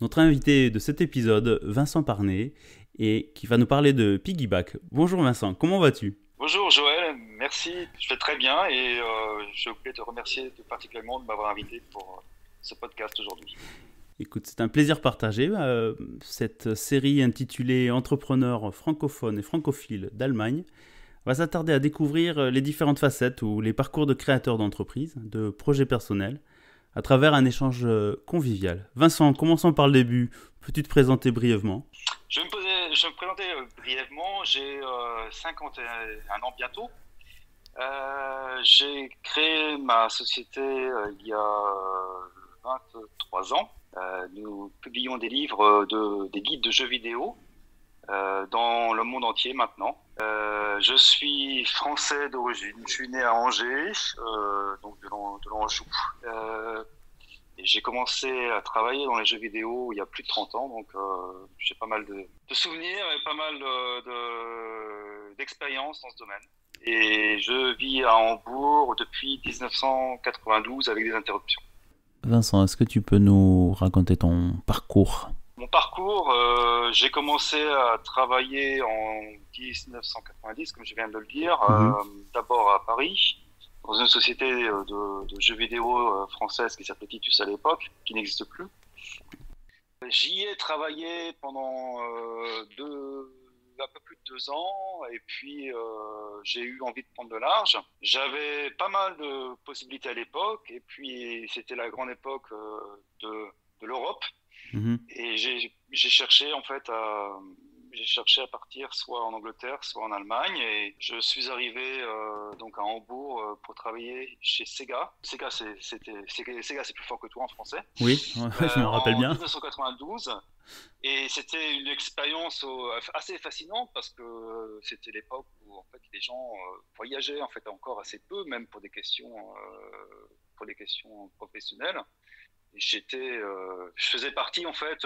Notre invité de cet épisode, Vincent Parnet, et qui va nous parler de Piggyback. Bonjour Vincent, comment vas-tu? Bonjour Joël, merci, je vais très bien et je voulais te remercier tout particulièrement de m'avoir invité pour ce podcast aujourd'hui. Écoute, c'est un plaisir partagé. Cette série intitulée Entrepreneurs francophones et francophiles d'Allemagne va s'attarder à découvrir les différentes facettes ou les parcours de créateurs d'entreprises, de projets personnels, à travers un échange convivial. Vincent, commençons par le début. Peux-tu te présenter brièvement? Je vais me présenter brièvement, j'ai 51 ans bientôt. J'ai créé ma société il y a 23 ans. Nous publions des livres, des guides de jeux vidéo dans le monde entier maintenant. Je suis français d'origine. Je suis né à Angers, donc de l'Anjou. Et j'ai commencé à travailler dans les jeux vidéo il y a plus de 30 ans, donc j'ai pas mal de souvenirs et pas mal d'expériences dans ce domaine. Et je vis à Hambourg depuis 1992 avec des interruptions. Vincent, est-ce que tu peux nous raconter ton parcours? Mon parcours, j'ai commencé à travailler en 1990, comme je viens de le dire, Mhm. d'abord à Paris, dans une société de jeux vidéo française qui s'appelait Titus à l'époque, qui n'existe plus. J'y ai travaillé pendant un peu plus de 2 ans, et puis j'ai eu envie de prendre de large. J'avais pas mal de possibilités à l'époque, et puis c'était la grande époque de l'Europe. Mhm. Et j'ai cherché en fait j'ai cherché à partir soit en Angleterre, soit en Allemagne, et je suis arrivé donc à Hambourg pour travailler chez Sega. Sega, c'est plus fort que toi en français. Oui, je me rappelle En bien. 1992, et c'était une expérience assez fascinante parce que c'était l'époque où en fait les gens voyageaient en fait encore assez peu, même pour des questions professionnelles. Je faisais partie en fait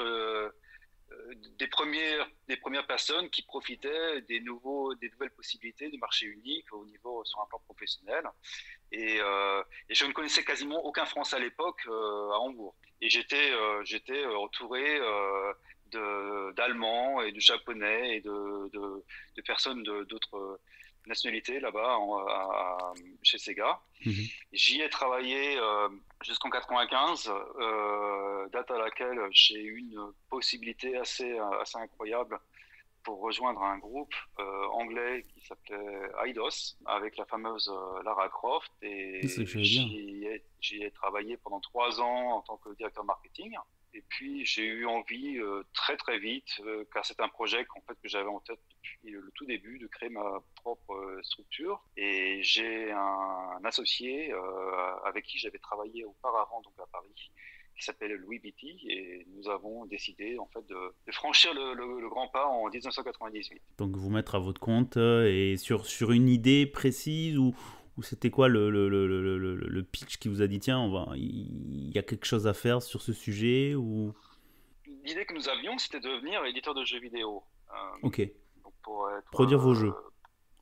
des premières personnes qui profitaient des nouvelles possibilités du marché unique au niveau sur un plan professionnel. Et je ne connaissais quasiment aucun Français à l'époque à Hambourg. Et j'étais entouré d'Allemands et de Japonais et de personnes d'autres nationalités là-bas chez Sega. Mhm. J'y ai travaillé jusqu'en 95, date à laquelle j'ai eu une possibilité assez incroyable pour rejoindre un groupe anglais qui s'appelait Eidos, avec la fameuse Lara Croft. C'est ce que Et j'allais dire. j'y ai travaillé pendant 3 ans en tant que directeur marketing. Et puis j'ai eu envie très très vite, car c'est un projet que j'avais en tête depuis le tout début, de créer ma propre structure. Et j'ai un associé avec qui j'avais travaillé auparavant donc à Paris, qui s'appelle Louis Beatty, et nous avons décidé en fait de franchir le grand pas en 1998. Donc vous mettre à votre compte et sur une idée précise ou c'était quoi le pitch qui vous a dit tiens, il y a quelque chose à faire sur ce sujet ou... L'idée que nous avions, c'était de devenir éditeur de jeux vidéo. Ok, Donc pour être produire vos jeux.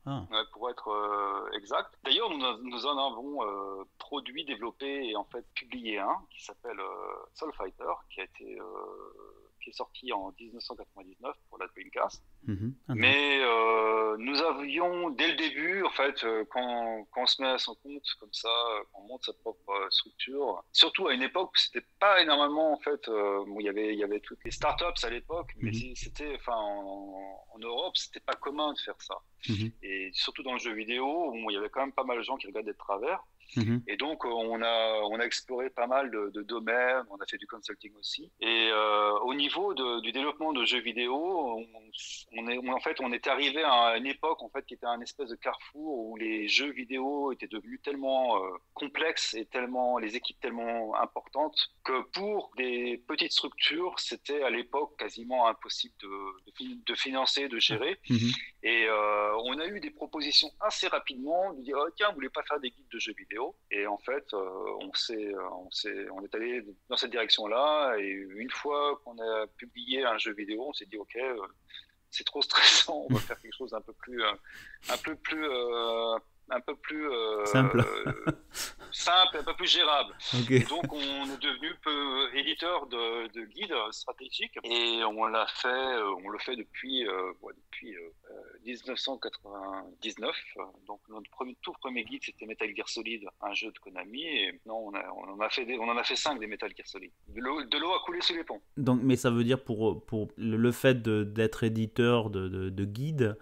Ah, ouais, pour être exact. D'ailleurs, nous en avons produit, développé et en fait publié un qui s'appelle Soul Fighter, qui est sorti en 1999 pour la Dreamcast. mhm, intéressant. Mais nous avions dès le début, en fait, quand on se met à son compte comme ça, quand on monte sa propre structure, surtout à une époque où c'était pas énormément, en fait, bon, il y avait toutes les startups à l'époque, mais Mhm, c'était, enfin, en Europe, c'était pas commun de faire ça. mhm, Et surtout dans le jeu vidéo, où il y avait quand même pas mal de gens qui regardaient de travers. mhm. Et donc, on a exploré pas mal de domaines, on a fait du consulting aussi. Et au niveau du développement de jeux vidéo, en fait, on est arrivé à une époque en fait, qui était un espèce de carrefour où les jeux vidéo étaient devenus tellement complexes et les équipes tellement importantes que pour des petites structures, c'était à l'époque quasiment impossible de financer, de Ah, gérer. mhm. Et on a eu des propositions assez rapidement de dire oh, tiens, vous voulez pas faire des guides de jeux vidéo? Et en fait, on est allé dans cette direction-là. Et une fois qu'on a publié un jeu vidéo, on s'est dit ok, c'est trop stressant, on va faire quelque chose un peu plus, un peu plus, Simple. simple, un peu plus gérable. Ok. Et donc, on est devenu éditeur de guides stratégiques et on le fait depuis 1999. Donc, notre tout premier guide, c'était Metal Gear Solid, un jeu de Konami. Et non, on en a fait 5 des Metal Gear Solid. De l'eau a coulé sous les ponts. Donc, mais ça veut dire pour le fait d'être éditeur de guide,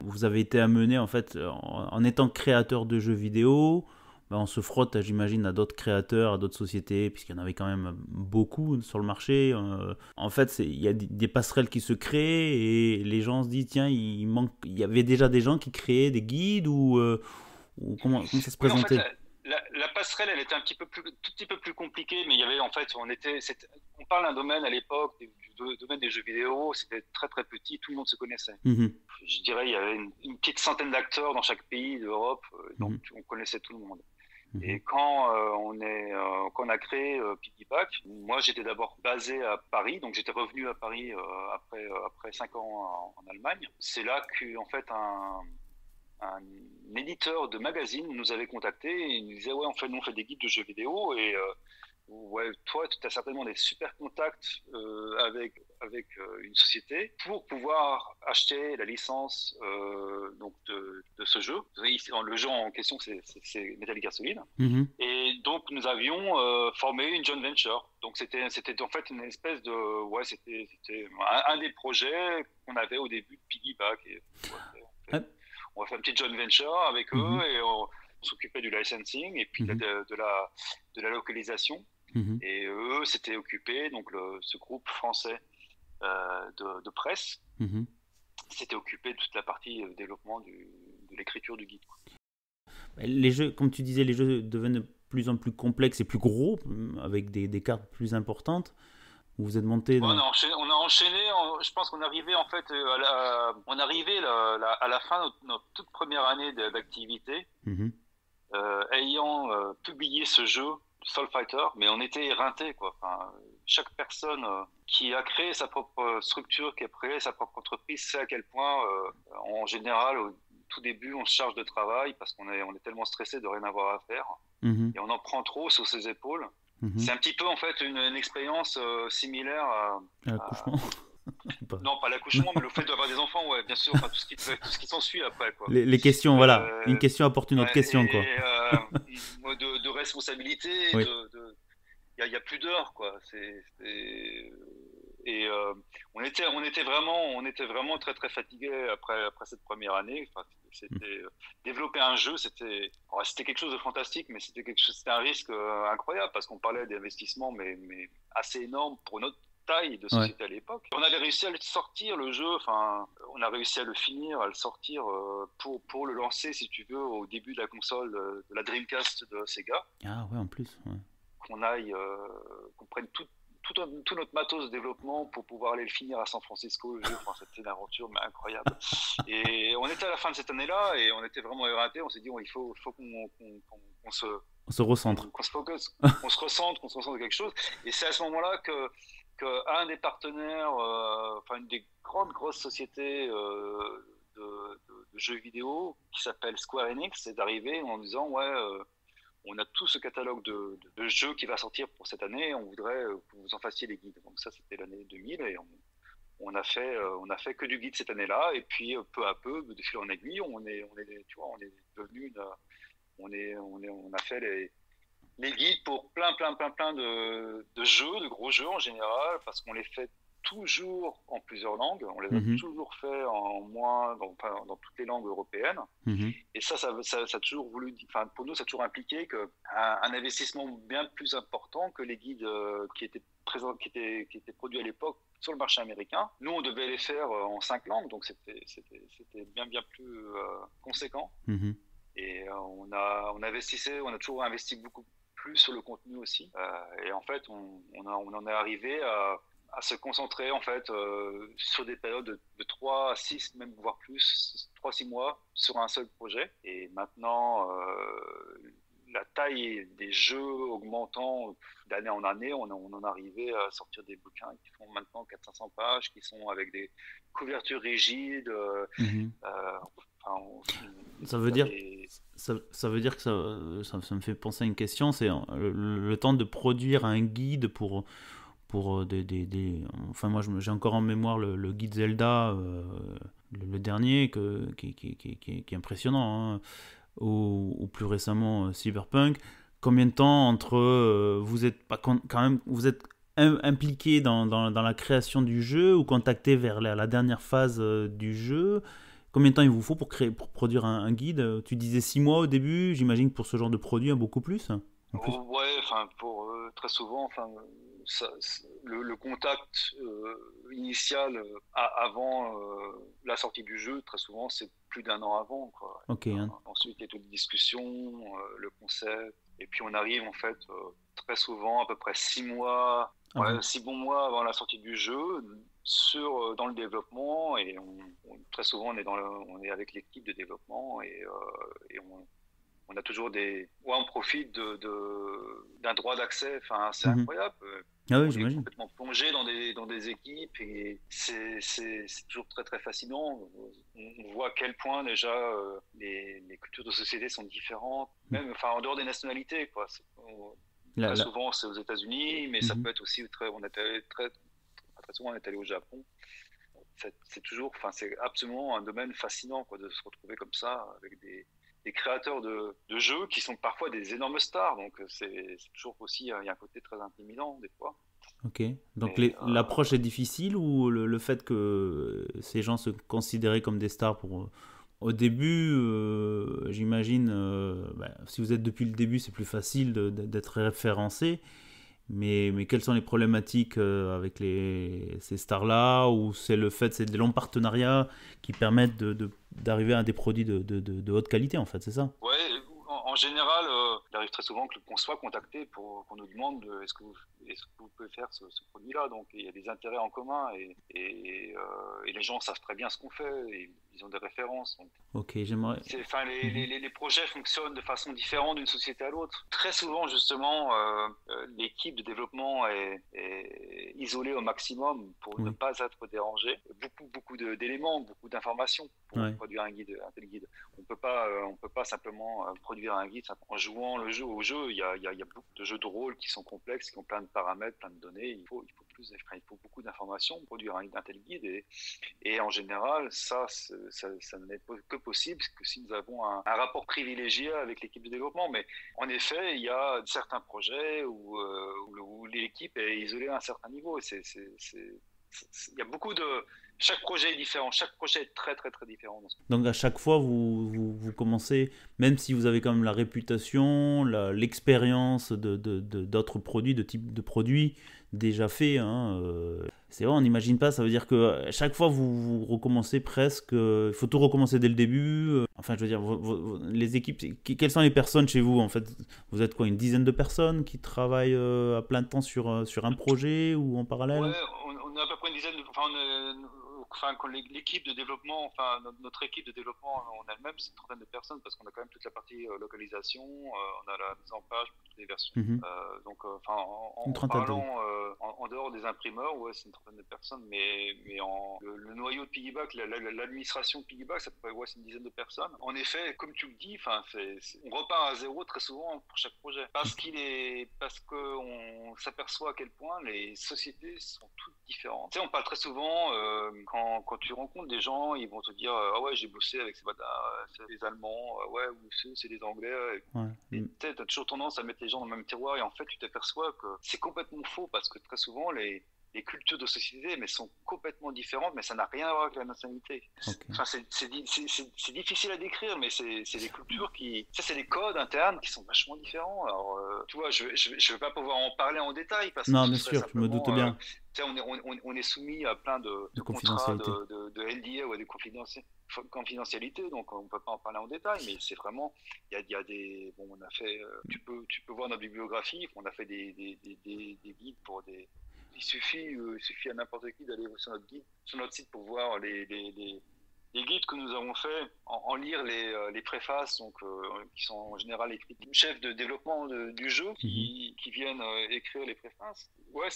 vous avez été amené en fait en étant créateur de jeux vidéo, ben, on se frotte, j'imagine, à d'autres créateurs, à d'autres sociétés, puisqu'il y en avait quand même beaucoup sur le marché. En fait, il y a des passerelles qui se créent et les gens se disent tiens, il y avait déjà des gens qui créaient des guides ou comment ça se Oui, en fait, présentait? la passerelle, elle était tout petit peu plus compliquée, mais il y avait en fait, on parle d'un domaine à l'époque, du domaine des jeux vidéo, c'était très très petit, tout le monde se connaissait. Mhm, Je dirais, il y avait une petite centaine d'acteurs dans chaque pays d'Europe, donc mhm, on connaissait tout le monde. mhm, Et quand on a créé Piggyback, moi j'étais d'abord basé à Paris, donc j'étais revenu à Paris après 5 ans en Allemagne. C'est là qu'en fait un éditeur de magazine nous avait contacté et il nous disait ouais, nous on fait des guides de jeux vidéo et ouais, toi tu as certainement des super contacts avec une société pour pouvoir acheter la licence donc de ce jeu. Le jeu en question c'est Metal Gear Solid mhm. et donc nous avions formé une joint venture. Donc c'était en fait une espèce de ouais, c'était un des projets qu'on avait au début de Piggyback et Ouais. on a fait une petite joint venture avec Mhm, eux et on s'occupait du licensing et puis mhm, de la localisation. mhm. Et eux s'étaient occupés, donc ce groupe français de presse Mhm. s'était occupé de toute la partie développement de l'écriture du guide. Les jeux, comme tu disais, les jeux deviennent de plus en plus complexes et plus gros, avec des cartes plus importantes. Vous vous êtes monté Bon, dans. on a enchaîné je pense qu'on arrivait en fait on arrivait à la fin de notre toute première année d'activité Mhm, ayant publié ce jeu Soul Fighter, mais on était éreinté quoi. Enfin, chaque personne qui a créé sa propre structure, qui a créé sa propre entreprise, sait à quel point, en général, au tout début, on se charge de travail parce on est tellement stressé de rien avoir à faire mhm, et on en prend trop sur ses épaules. mhm. C'est un petit peu en fait une expérience similaire à- L'accouchement. Pas- non pas Non. l'accouchement, mais le fait d'avoir des enfants, ouais, bien sûr, enfin tout ce qui s'ensuit après quoi. Les questions, voilà. Une Euh, question apporte une autre ouais, question, quoi. de responsabilité, Oui. il y a plus d'heures quoi. Et on était vraiment très très fatigués après cette première année. Enfin, c'était développer un jeu, c'était quelque chose de fantastique, mais c'était un risque incroyable parce qu'on parlait d'investissements mais assez énormes pour notre taille de Ouais. société à l'époque. On avait réussi à le sortir le jeu, enfin, on a réussi à le finir, à le sortir pour le lancer, si tu veux, au début de la console de la Dreamcast de Sega, Ah ouais, en plus. Ouais. qu'on prenne tout notre matos de développement pour pouvoir aller le finir à San Francisco, le jeu. Enfin, c'était une aventure mais incroyable. Et on était à la fin de cette année-là et on était vraiment éreintés. On s'est dit, il faut qu'on On se recentre. qu'on se focus, qu'on se recentre, qu'on se recentre quelque chose. Et c'est à ce moment-là que un des partenaires, enfin une des grosses sociétés de jeux vidéo qui s'appelle Square Enix est arrivé en disant ouais, on a tout ce catalogue de jeux qui va sortir pour cette année, on voudrait que vous en fassiez les guides. Donc ça c'était l'année 2000 et on a fait que du guide cette année-là et puis peu à peu de fil en aiguille tu vois, on est devenu on a fait les guides pour plein de jeux, de gros jeux en général, parce qu'on les fait toujours en plusieurs langues. On les a Mhm, toujours fait enfin, dans toutes les langues européennes. mhm, Et ça a toujours enfin, pour nous, ça a toujours impliqué un investissement bien plus important que les guides qui étaient présents, qui étaient produits à l'époque sur le marché américain. Nous, on devait les faire en 5 langues, donc c'était bien plus conséquent. mhm, Et on investissait, on a toujours investi beaucoup plus sur le contenu aussi. Et en fait, on en est arrivé à se concentrer en fait sur des périodes de 3 à 6, même voire plus, 3 à 6 mois sur un seul projet. Et maintenant, la taille des jeux augmentant d'année en année, on en arrivait à sortir des bouquins qui font maintenant 400-500 pages, qui sont avec des couvertures rigides. Mhm. Enfin, Ça veut dire, ça veut dire que ça me fait penser à une question, c'est le temps de produire un guide pour enfin moi j'ai encore en mémoire le guide Zelda, le dernier, qui est impressionnant, hein, ou plus récemment Cyberpunk. Combien de temps entre vous êtes pas quand même vous êtes impliqué dans la création du jeu ou contacté vers la dernière phase du jeu? Combien de temps il vous faut pour produire un guide? Tu disais 6 mois au début, j'imagine que pour ce genre de produit, beaucoup plus en plus. ouais, enfin, pour très souvent, enfin, le contact initial avant la sortie du jeu, très souvent, c'est plus d'un an avant, quoi. Ok, hein. Ensuite, il y a toute la discussion, le concept, et puis on arrive en fait très souvent, à peu près 6 mois, ouais, Avant. 6 bons mois avant la sortie du jeu, dans le développement, et très souvent on est avec l'équipe de développement et on a toujours ouais, on profite d'un droit d'accès, enfin, c'est Mhm. incroyable. Ah oui, On est j'imagine. complètement plongé dans des équipes et c'est toujours très très fascinant. On voit à quel point déjà les cultures de société sont différentes, même enfin en dehors des nationalités, quoi. La, Très la- souvent c'est aux États-Unis, mais ça Mhm. peut être aussi on est allé très souvent on est allé au Japon. C'est toujours, enfin, c'est absolument un domaine fascinant, quoi, de se retrouver comme ça avec des créateurs de jeux qui sont parfois des énormes stars. Donc c'est toujours aussi, il y a un côté très intimidant des fois. Ok. Donc Mais l'approche est difficile ou le fait que ces gens se considéraient comme des stars au début, j'imagine, si vous êtes depuis le début, c'est plus facile d'être référencé. Mais quelles sont les problématiques avec ces stars-là? Ou c'est des longs partenariats qui permettent d'arriver à des produits de haute qualité, en fait, c'est ça? ouais, en général, il arrive très souvent qu'on soit contacté pour qu'on nous demande est-ce que vous pouvez faire ce produit-là. Donc il y a des intérêts en commun et les gens savent très bien ce qu'on fait et ils ont des références. Donc, Ok, j'aimerais. enfin, Mhm. les projets fonctionnent de façon différente d'une société à l'autre. Très souvent, justement, l'équipe de développement est isolée au maximum pour ne Oui, pas être dérangée. Beaucoup d'éléments, beaucoup d'informations pour ouais. produire un tel guide. On peut pas simplement produire un guide en jouant le jeu au jeu. Il y a beaucoup de jeux de rôle qui sont complexes, qui ont plein de paramètres, plein de données. Il faut beaucoup d'informations pour produire un tel guide et en général, ça n'est que possible que si nous avons un rapport privilégié avec l'équipe de développement. Mais en effet, il y a certains projets où l'équipe est isolée à un certain niveau. Il y a beaucoup de... Chaque projet est différent. Chaque projet est très, très, très différent. Donc à chaque fois, vous commencez, même si vous avez quand même la réputation, l'expérience d'autres produits, de type de produits déjà faits, hein, c'est vrai, on n'imagine pas, ça veut dire que à chaque fois, vous recommencez presque, il faut tout recommencer dès le début. Enfin, je veux dire, les équipes, quelles sont les personnes chez vous en fait? Vous êtes quoi, une dizaine de personnes qui travaillent à plein temps sur un projet ou en parallèle? Ouais, on est à peu près une dizaine enfin, quand l'équipe de développement, enfin, notre équipe de développement en elle-même, c'est une trentaine de personnes parce qu'on a quand même toute la partie localisation, on a la mise en page pour toutes les versions. Mhm. Enfin, Une en trentaine, oui. parlant en dehors des imprimeurs, ouais, c'est une trentaine de personnes, mais le noyau de Piggyback, l'administration de Piggyback, ouais, c'est une dizaine de personnes. En effet, comme tu le dis, enfin, on repart à zéro très souvent pour chaque projet Ok. parce qu'on s'aperçoit à quel point les sociétés sont toutes différentes. Tu sais, on parle très souvent, quand tu rencontres des gens, ils vont te dire ah ouais, j'ai bossé avec c'est des Allemands, ouais, ou c'est des Anglais. Ouais. Et tu as toujours tendance à mettre les gens dans le même tiroir et en fait, tu t'aperçois que c'est complètement faux parce que très souvent, les cultures de société mais sont complètement différentes, mais ça n'a rien à voir avec la nationalité. Ok. Enfin, c'est difficile à décrire, mais c'est des cultures qui, ça c'est des codes internes qui sont vachement différents. Alors, tu vois, je vais pas pouvoir en parler en détail parce que Non, ce bien serait sûr, je me doute simplement, bien. tu sais, on est soumis à plein De de contrats confidentialité. de LDA ou de confidentialité, donc on peut pas en parler en détail, mais c'est vraiment, il y a des, bon, on a fait, tu peux voir notre bibliographie, on a fait des guides pour des, il suffit à n'importe qui d'aller sur notre guide, sur notre site pour voir les guides que nous avons fait, en lire les préfaces, donc, qui sont en général écrites des chefs de développement du jeu qui viennent écrire les préfaces. Ouais,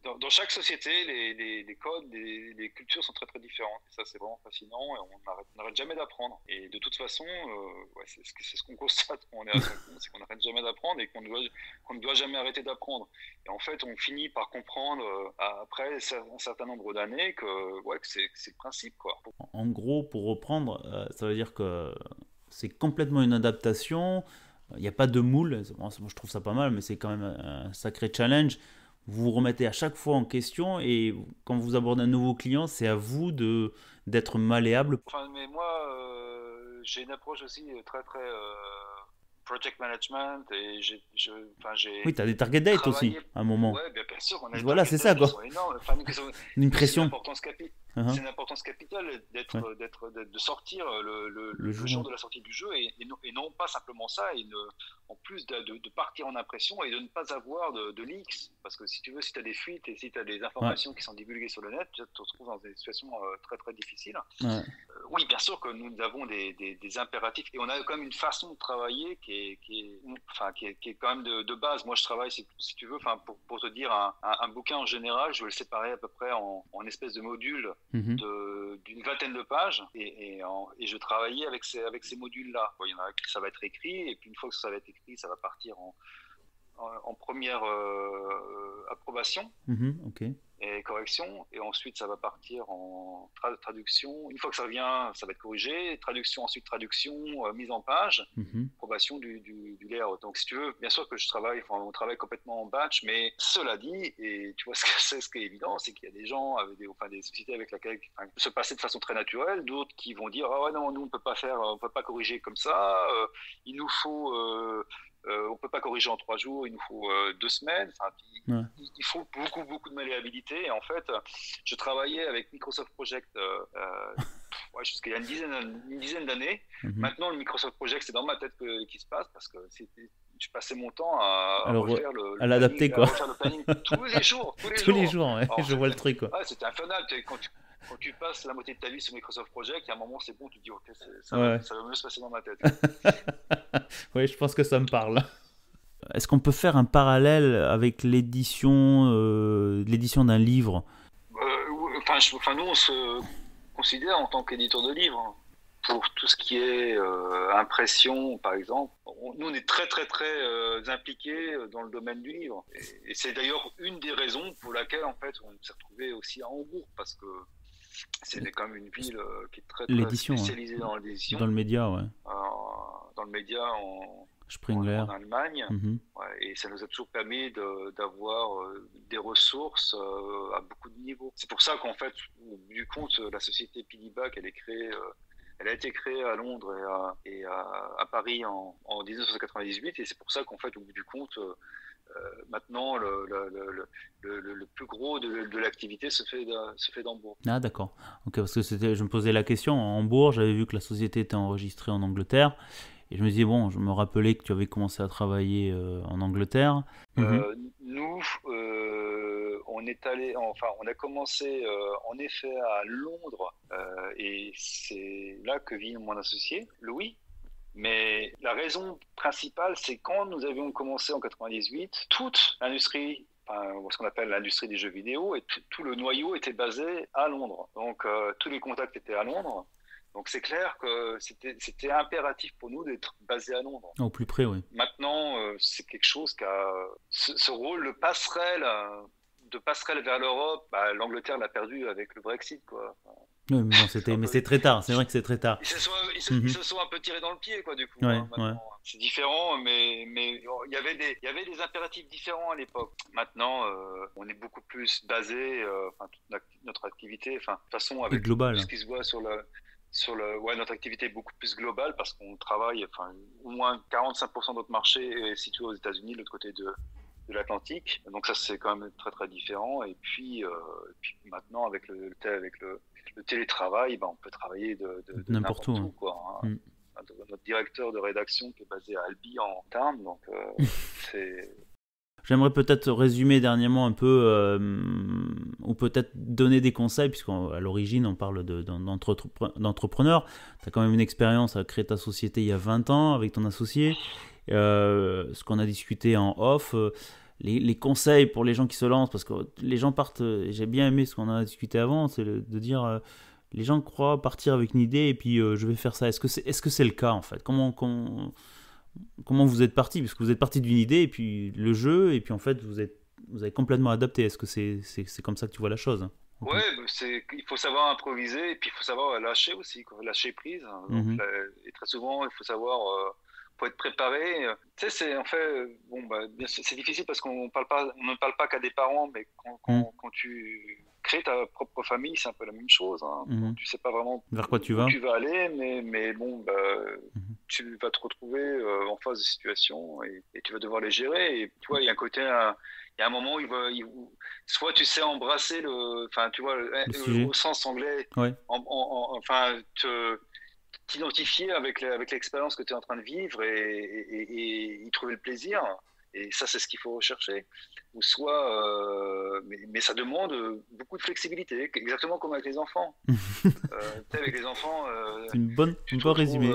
dans chaque société, les codes, les cultures sont très très différentes. Et ça, c'est vraiment fascinant et on n'arrête jamais d'apprendre. Et de toute façon, ouais, c'est ce qu'on constate quand on est à son compte, c'est qu'on n'arrête jamais d'apprendre et qu'on ne doit jamais arrêter d'apprendre. Et en fait, on finit par comprendre après un certain nombre d'années que, ouais, que c'est le principe, quoi. En gros, pour reprendre, ça veut dire que c'est complètement une adaptation. Il n'y a pas de moule. Bon, moi, je trouve ça pas mal, mais c'est quand même un sacré challenge. Vous vous remettez à chaque fois en question et quand vous abordez un nouveau client, c'est à vous d'être malléable. Enfin, mais moi, j'ai une approche aussi très très project management et Oui, tu as des target dates aussi, à un moment. Ouais, bien sûr, on a des Voilà, c'est ça, quoi. Enfin, une pression. C'est une importance capitale de sortir le jour de la sortie du jeu et non pas simplement ça, en plus de partir en impression et de ne pas avoir de leaks. Parce que si tu veux, si tu as des fuites et si tu as des informations qui sont divulguées sur le net, tu te retrouves dans des situations très très difficiles. Ouais. Oui, bien sûr que nous avons des impératifs et on a quand même une façon de travailler qui est quand même de base. Moi, je travaille, si tu veux, pour te dire, un bouquin en général, je vais le séparer à peu près en espèces de modules d'une vingtaine de pages et je travaillais avec ces modules-là. Il y en a qui ça va être écrit et puis une fois que ça va être écrit, ça va partir en première approbation. Ok. Et correction, et ensuite ça va partir en traduction. Une fois que ça vient, ça va être corrigé, traduction, ensuite traduction, mise en page, approbation du layout. Donc si tu veux, bien sûr que on travaille complètement en batch, mais cela dit, et tu vois ce qui est évident, c'est qu'il y a des gens, avec des sociétés avec lesquelles se passer de façon très naturelle, d'autres qui vont dire ah ouais non, nous on peut pas corriger comme ça, il nous faut on peut pas corriger en 3 jours, il nous faut 2 semaines. Il faut beaucoup de malléabilité. Et en fait, je travaillais avec Microsoft Project jusqu'à il y a une dizaine d'années. Maintenant, le Microsoft Project, c'est dans ma tête qu'il se passe parce que je passais mon temps à refaire l'adapter, quoi. À refaire le planning tous les jours. Tous les jours, ouais. Alors, je vois le truc, quoi. Ouais, c'était infernal. Quand tu passes la moitié de ta vie sur Microsoft Project, il y a un moment, c'est bon, tu te dis, ok, ça va mieux se passer dans ma tête. Oui, je pense que ça me parle. Est-ce qu'on peut faire un parallèle avec l'édition d'un livre ? Nous, on se considère en tant qu'éditeur de livres. Pour tout ce qui est impression, par exemple, nous, on est très, très, très impliqués dans le domaine du livre. Et c'est d'ailleurs une des raisons pour laquelle, en fait, on s'est retrouvé aussi à Hambourg, parce que c'est quand même une ville qui est très, très spécialisée dans l'édition. Dans le média, ouais. Dans le média Springler. en Allemagne. Et ça nous a toujours permis d'avoir des ressources à beaucoup de niveaux. C'est pour ça qu'en fait, au bout du compte, la société Piggyback, elle a été créée à Londres et à Paris en 1998. Et c'est pour ça qu'en fait, au bout du compte, maintenant, le plus gros de l'activité se fait d'Hambourg. Ah d'accord. Ok, parce que je me posais la question. En Hambourg, j'avais vu que la société était enregistrée en Angleterre. Et je me disais, bon, je me rappelais que tu avais commencé à travailler en Angleterre. Nous, on a commencé en effet à Londres et c'est là que vit mon associé, Louis. Mais la raison principale, c'est quand nous avions commencé en 98, toute l'industrie, ce qu'on appelle l'industrie des jeux vidéo, et tout le noyau était basé à Londres. Donc tous les contacts étaient à Londres. Donc c'est clair que c'était impératif pour nous d'être basé à Londres. Au plus près, oui. Maintenant, c'est quelque chose qui a ce rôle de passerelle vers l'Europe. L'Angleterre l'a perdu avec le Brexit, quoi. Oui, mais c'est très tard. C'est vrai que c'est très tard. Ils se sont un peu tirés dans le pied, quoi, du coup. Ouais. C'est différent, mais il y avait des impératifs différents à l'époque. Maintenant, on est beaucoup plus basé, toute notre activité, de toute façon, avec tout ce qui se voit notre activité est beaucoup plus globale parce qu'on travaille, au moins 45% de notre marché est situé aux États-Unis, de l'autre côté de l'Atlantique. Donc ça, c'est quand même très très différent. Et puis maintenant, avec le télétravail, on peut travailler de n'importe où, quoi. Notre directeur de rédaction qui est basé à Albi en Tarn, donc c'est J'aimerais peut-être résumer dernièrement un peu, ou peut-être donner des conseils, puisqu'à l'origine on parle d'entrepreneur. Tu as quand même une expérience à créer ta société il y a 20 ans avec ton associé. Ce qu'on a discuté en off, les conseils pour les gens qui se lancent, parce que les gens partent, j'ai bien aimé ce qu'on a discuté avant, c'est de dire, les gens croient partir avec une idée et puis je vais faire ça. Est-ce que c'est le cas en fait? Comment vous êtes parti? Parce que vous êtes parti d'une idée et puis le jeu, et puis en fait vous avez complètement adapté. Est-ce que c'est comme ça que tu vois la chose? Ouais, il faut savoir improviser et puis il faut savoir lâcher aussi, quoi, lâcher prise. Donc, Mhm. et très souvent, il faut savoir, faut être préparé. Tu sais, c'est en fait, bon, bah, bien sûr, c'est difficile parce on ne parle pas qu'à des parents, mais Mhm. quand tu crées ta propre famille, c'est un peu la même chose. Hein. Bon, Mhm. tu sais pas vraiment Vers quoi tu où vas? tu vas aller, mais bon, bah, Mhm. tu vas te retrouver en face de situations et tu vas devoir les gérer. Et tu vois, il y a un côté, il y a un moment où soit tu sais embrasser enfin, tu vois, Le sujet? au sens anglais, Ouais. enfin, t'identifier avec l'expérience que tu es en train de vivre et y trouver le plaisir. Et ça, c'est ce qu'il faut rechercher. Ou soit, mais ça demande beaucoup de flexibilité, exactement comme avec les enfants. Tu sais, avec les enfants, C'est tu une te bonne retrouves, résumé.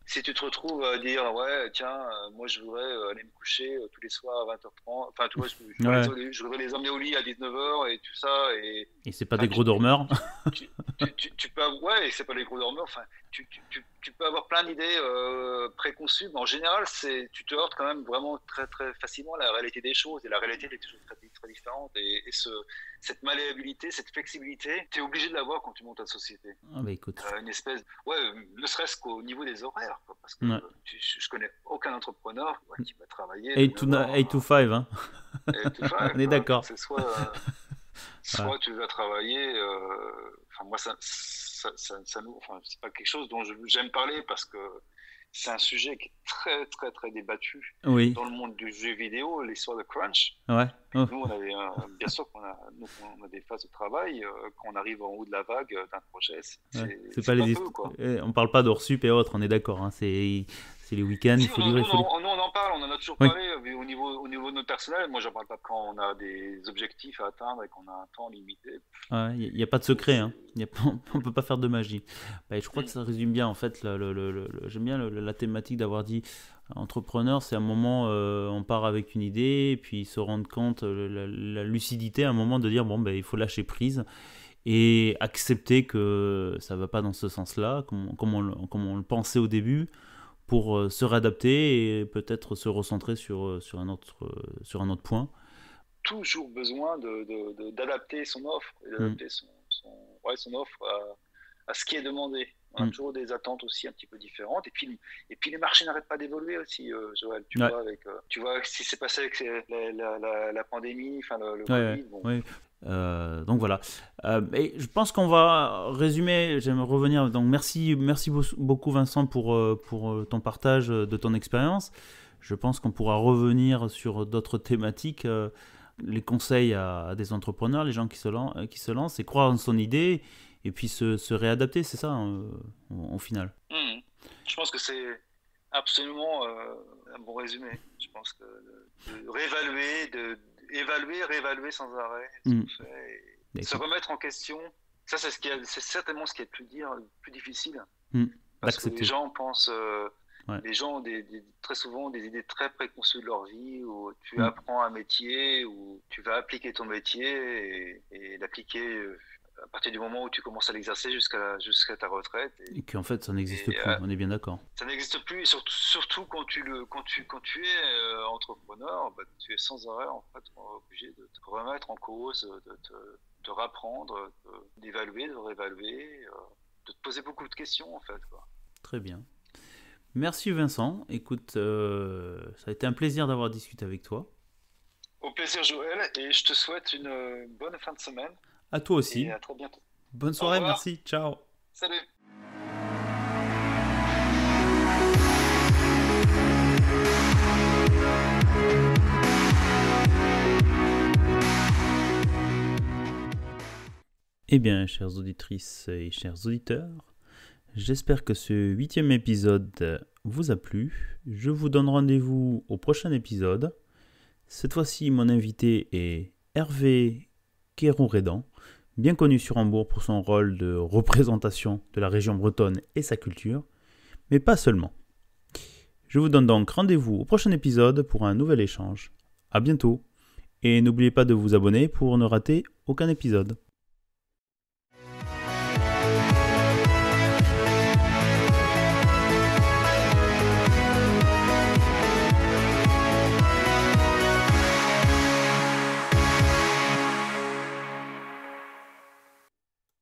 si tu te retrouves à dire, ouais, tiens, moi je voudrais aller me coucher tous les soirs à 20h30, enfin, tu vois, Ouais. je voudrais les emmener au lit à 19h et tout ça, et Et c'est pas enfin, des gros dormeurs. tu peux ouais, et c'est pas les gros dormeurs, enfin, tu peux avoir plein d'idées préconçues, mais en général, tu te heurtes quand même vraiment très, très facilement à la réalité des choses, et la réalité est toujours très, très différente, et cette malléabilité, cette flexibilité, tu es obligé de l'avoir quand tu montes ta société. Ah bah écoute. Une espèce, ouais, ne serait-ce qu'au niveau des horaires, quoi, parce que Ouais. je connais aucun entrepreneur qui va travailler de 8 to, 9h 8 to 5, hein. à 8 to 5, On est quoi. d'accord. C'est soit, Ouais. soit tu vas travailler, enfin, moi, enfin, c'est pas quelque chose dont j'aime parler parce que c'est un sujet qui est très, très, très débattu Oui. dans le monde du jeu vidéo, l'histoire de crunch. Ouais. Oh. Nous, bien sûr on a des phases de travail. Quand on arrive en haut de la vague d'un projet, Ouais. c'est C'est pas c'est pas les peu, quoi. on parle pas d'hors sup et autres, on est d'accord, hein. C'est les week-ends, il Si, faut livrer, il faut livrer. nous, on en parle, on en a toujours Oui. parlé au niveau de notre personnel. Moi, j'en parle pas quand on a des objectifs à atteindre et qu'on a un temps limité. Il n'y a pas de secret, hein. On peut pas faire de magie. Bah, je crois que Mm. ça résume bien, en fait, j'aime bien la thématique d'avoir dit entrepreneur, c'est un moment, on part avec une idée, et puis se rendre compte, la lucidité, à un moment de dire, bon, ben, il faut lâcher prise et accepter que ça va pas dans ce sens-là, comme on le pensait au début, pour se réadapter et peut-être se recentrer sur un autre point. Toujours besoin d'adapter son offre, et Mm, d'adapter ouais, son offre à ce qui est demandé. On a mm. toujours des attentes aussi un petit peu différentes. Et puis les marchés n'arrêtent pas d'évoluer aussi, Joël. Ouais, Tu vois ce qui s'est passé avec la pandémie, enfin le ouais, ouais, Covid. Bon, ouais. Donc voilà. Et je pense qu'on va résumer. J'aimerais revenir. Donc merci beaucoup Vincent pour ton partage de ton expérience. Je pense qu'on pourra revenir sur d'autres thématiques, les conseils à des entrepreneurs, les gens qui se lancent, et croire en son idée et puis se réadapter, c'est ça, au final. mhm. Je pense que c'est absolument un bon résumé. Je pense que de réévaluer, réévaluer sans arrêt ce Mm. qu'on fait et se Écoute, remettre en question. Ça, c'est certainement ce qui est le plus difficile. mm. Parce que les D'accepter. gens pensent, Ouais. les gens ont très souvent des idées très préconçues de leur vie, où tu Mm. apprends un métier, où tu vas appliquer ton métier et l'appliquer à partir du moment où tu commences à l'exercer jusqu'à ta retraite. Et qu'en fait, ça n'existe Et, plus. On est bien d'accord. ça n'existe plus, et surtout quand tu es entrepreneur, bah, tu es sans arrêt en fait obligé de te remettre en cause, de rapprendre, d'évaluer, de réévaluer, de te poser beaucoup de questions en fait, quoi. Très bien. Merci Vincent. Écoute, ça a été un plaisir d'avoir discuté avec toi. Au plaisir Joël, et je te souhaite une bonne fin de semaine À toi et aussi. à très bientôt. Bonne Au soirée, revoir, merci. Ciao. salut. Eh bien, chères auditrices et chers auditeurs, j'espère que ce 8e épisode vous a plu. Je vous donne rendez-vous au prochain épisode. Cette fois-ci, mon invité est Hervé Kérourédan, bien connu sur Hambourg pour son rôle de représentation de la région bretonne et sa culture, mais pas seulement. Je vous donne donc rendez-vous au prochain épisode pour un nouvel échange. À bientôt, et n'oubliez pas de vous abonner pour ne rater aucun épisode.